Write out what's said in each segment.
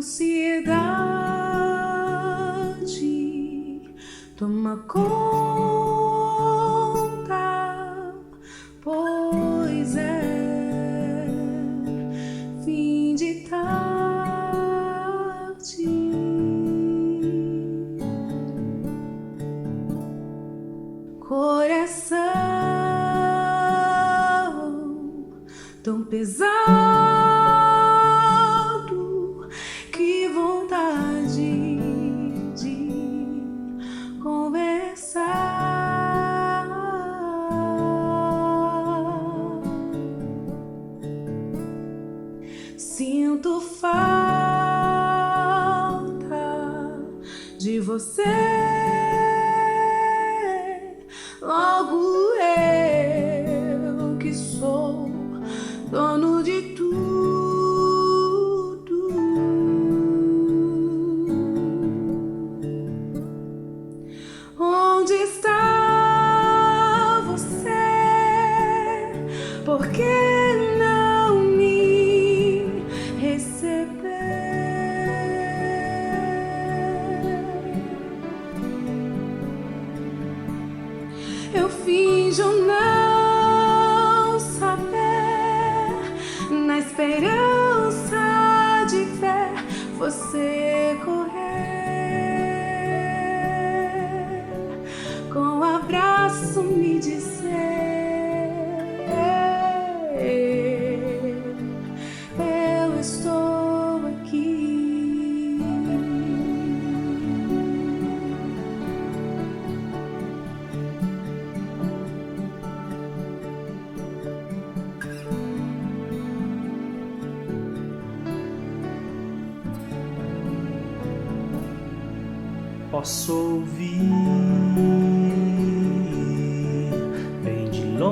ansiedade toma conta, pois é fim de tarde. Coração tão pesado, que vontade de conversar. Sinto falta de você. Logo eu que sou dono de tudo, onde está você? Por que não me receber? Eu finjo não saber, na esperança de ver você correr, com um abraço me dizer: eu estou aqui. Posso ouvir bem de longe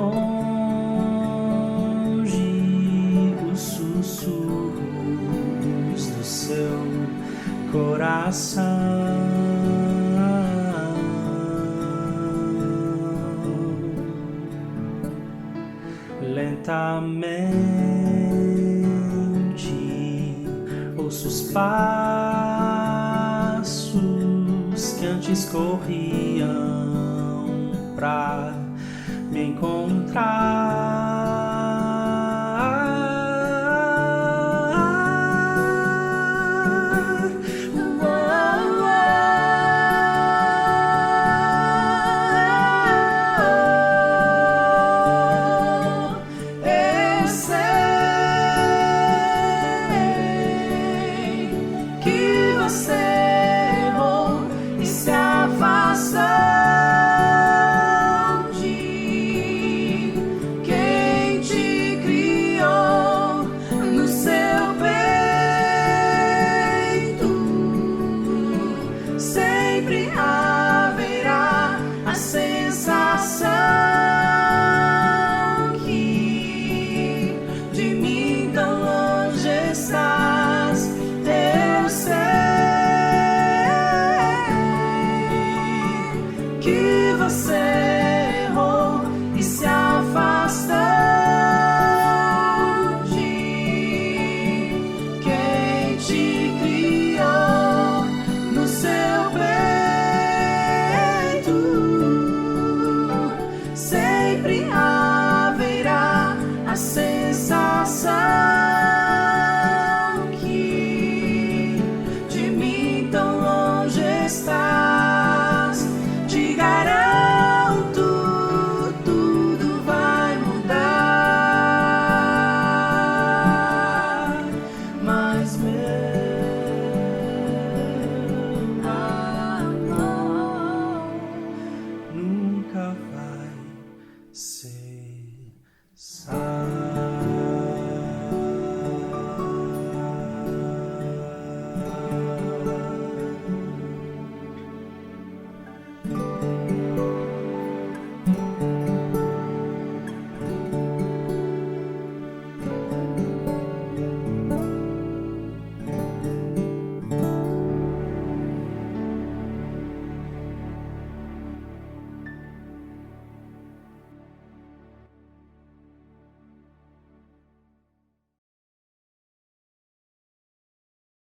os sussurros do seu coração. Lentamente ouço os passos que antes corriam pra me encontrar.